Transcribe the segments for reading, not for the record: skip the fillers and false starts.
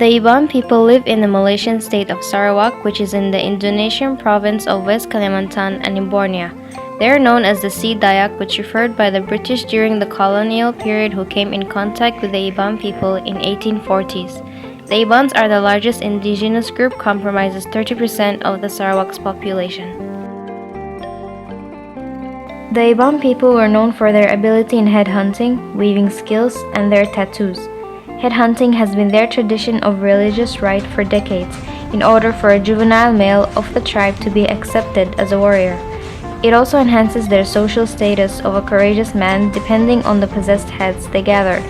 The Iban people live in the Malaysian state of Sarawak, which is in the Indonesian province of West Kalimantan and in Borneo. They are known as the Sea Dayak, which referred by the British during the colonial period who came in contact with the Iban people in 1840s. The Ibans are the largest indigenous group, comprises 30% of the Sarawak's population. The Iban people were known for their ability in headhunting, weaving skills, and their tattoos. Headhunting has been their tradition of religious rite for decades in order for a juvenile male of the tribe to be accepted as a warrior. It also enhances their social status of a courageous man depending on the possessed heads they gathered.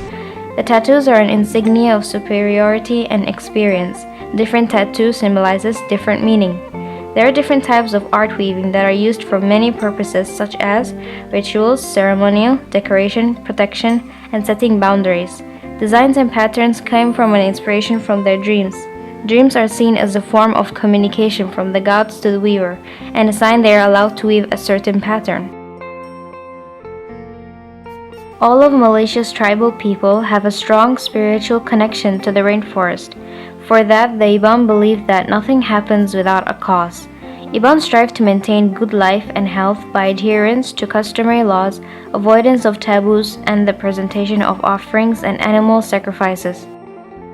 The tattoos are an insignia of superiority and experience. Different tattoo symbolizes different meaning. There are different types of art weaving that are used for many purposes such as rituals, ceremonial, decoration, protection, and setting boundaries. Designs and patterns came from an inspiration from their dreams. Dreams are seen as a form of communication from the gods to the weaver, and a sign they are allowed to weave a certain pattern. All of Malaysia's tribal people have a strong spiritual connection to the rainforest. For that, the Iban believe that nothing happens without a cause. Iban strive to maintain good life and health by adherence to customary laws, avoidance of taboos, and the presentation of offerings and animal sacrifices.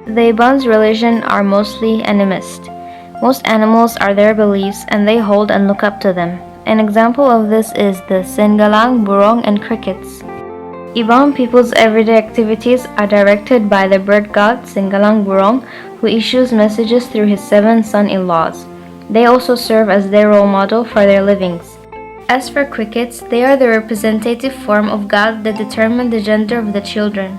The Iban's religion are mostly animist. Most animals are their beliefs and they hold and look up to them. An example of this is the senggalang, burong, and crickets. Iban people's everyday activities are directed by the bird god Senggalang Burong, who issues messages through his 7 son-in-laws. They also serve as their role model for their livings. As for crickets, they are the representative form of God that determine the gender of the children.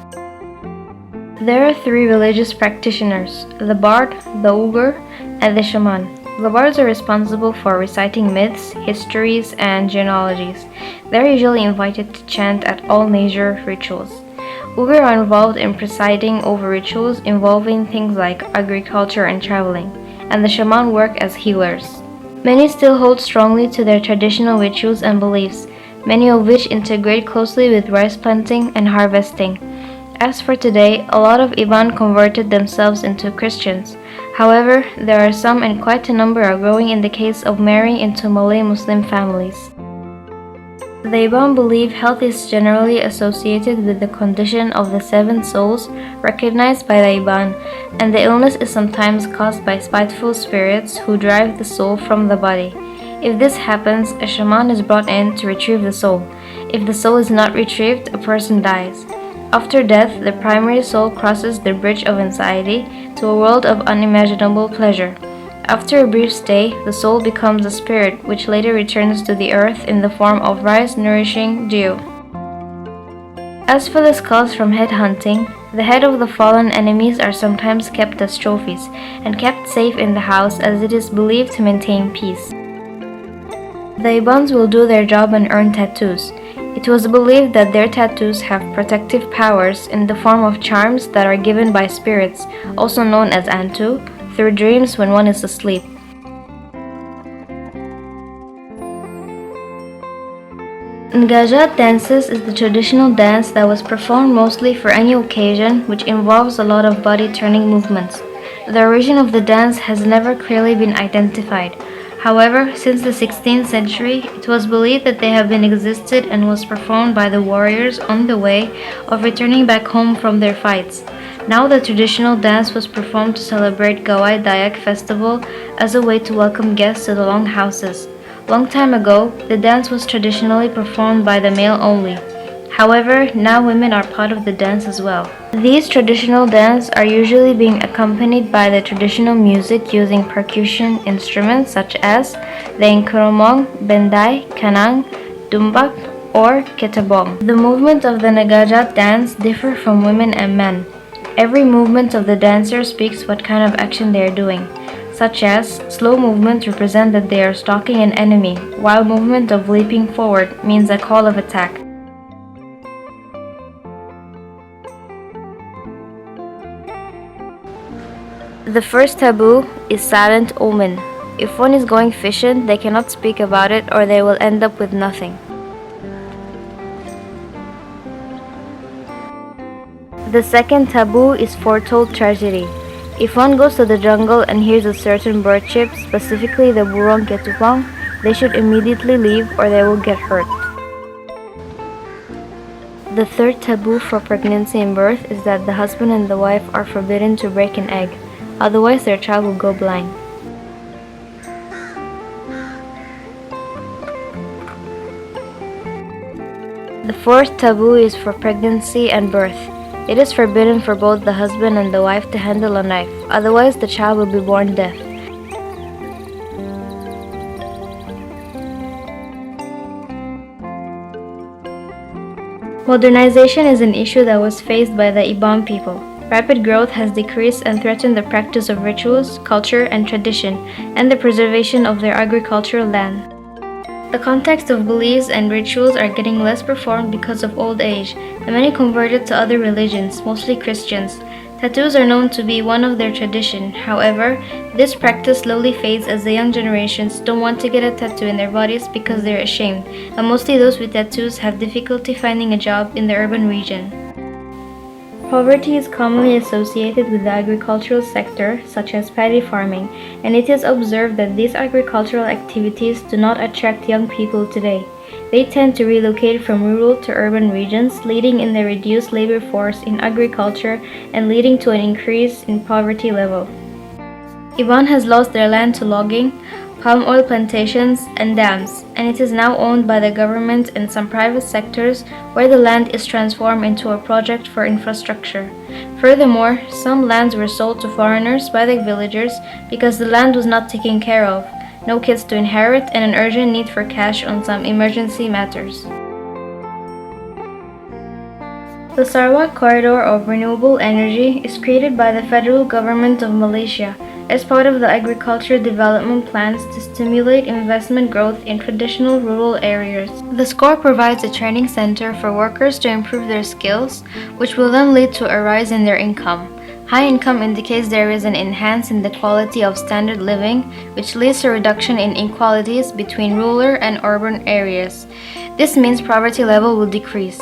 There are 3 religious practitioners, the bard, the ugur, and the shaman. The bards are responsible for reciting myths, histories, and genealogies. They are usually invited to chant at all major rituals. Ugur are involved in presiding over rituals involving things like agriculture and traveling, and the shaman work as healers. Many still hold strongly to their traditional rituals and beliefs, many of which integrate closely with rice planting and harvesting. As for today, a lot of Iban converted themselves into Christians. However, there are some and quite a number are growing in the case of marrying into Malay Muslim families. The Iban believe health is generally associated with the condition of the 7 souls recognized by the Iban, and the illness is sometimes caused by spiteful spirits who drive the soul from the body. If this happens, a shaman is brought in to retrieve the soul. If the soul is not retrieved, a person dies. After death, the primary soul crosses the bridge of anxiety to a world of unimaginable pleasure. After a brief stay, the soul becomes a spirit which later returns to the earth in the form of rice-nourishing dew. As for the skulls from headhunting, the head of the fallen enemies are sometimes kept as trophies and kept safe in the house as it is believed to maintain peace. The Ibans will do their job and earn tattoos. It was believed that their tattoos have protective powers in the form of charms that are given by spirits, also known as antu, through dreams when one is asleep. Ngajat dances is the traditional dance that was performed mostly for any occasion which involves a lot of body turning movements. The origin of the dance has never clearly been identified. However, since the 16th century, it was believed that they have been existed and was performed by the warriors on the way of returning back home from their fights. Now the traditional dance was performed to celebrate Gawai Dayak festival as a way to welcome guests to the longhouses. Long time ago, the dance was traditionally performed by the male only. However, now women are part of the dance as well. These traditional dances are usually being accompanied by the traditional music using percussion instruments such as the engkromong, bendai, kanang, dumbak, or ketabong. The movement of the Ngajat dance differ from women and men. Every movement of the dancer speaks what kind of action they are doing, such as slow movement represent that they are stalking an enemy, while movement of leaping forward means a call of attack. The first taboo is silent omen. If one is going fishing, they cannot speak about it or they will end up with nothing. The second taboo is foretold tragedy. If one goes to the jungle and hears a certain bird chirp, specifically the burung ketupang, they should immediately leave or they will get hurt. The third taboo for pregnancy and birth is that the husband and the wife are forbidden to break an egg, otherwise their child will go blind. The fourth taboo is for pregnancy and birth. It is forbidden for both the husband and the wife to handle a knife, otherwise the child will be born deaf. Modernization is an issue that was faced by the Iban people. Rapid growth has decreased and threatened the practice of rituals, culture, and tradition, and the preservation of their agricultural land. The context of beliefs and rituals are getting less performed because of old age, and many converted to other religions, mostly Christians. Tattoos are known to be one of their tradition. However, this practice slowly fades as the young generations don't want to get a tattoo in their bodies because they're ashamed, and mostly those with tattoos have difficulty finding a job in the urban region. Poverty is commonly associated with the agricultural sector, such as paddy farming, and it is observed that these agricultural activities do not attract young people today. They tend to relocate from rural to urban regions, leading in the reduced labor force in agriculture and leading to an increase in poverty level. Iban has lost their land to logging, palm oil plantations, and dams, and it is now owned by the government and some private sectors where the land is transformed into a project for infrastructure. Furthermore, some lands were sold to foreigners by the villagers because the land was not taken care of, no kids to inherit, and an urgent need for cash on some emergency matters. The Sarawak Corridor of Renewable Energy is created by the federal government of Malaysia as part of the agriculture development plans to stimulate investment growth in traditional rural areas. The SCORE provides a training center for workers to improve their skills, which will then lead to a rise in their income. High income indicates there is an enhance in the quality of standard living, which leads to a reduction in inequalities between rural and urban areas. This means poverty level will decrease.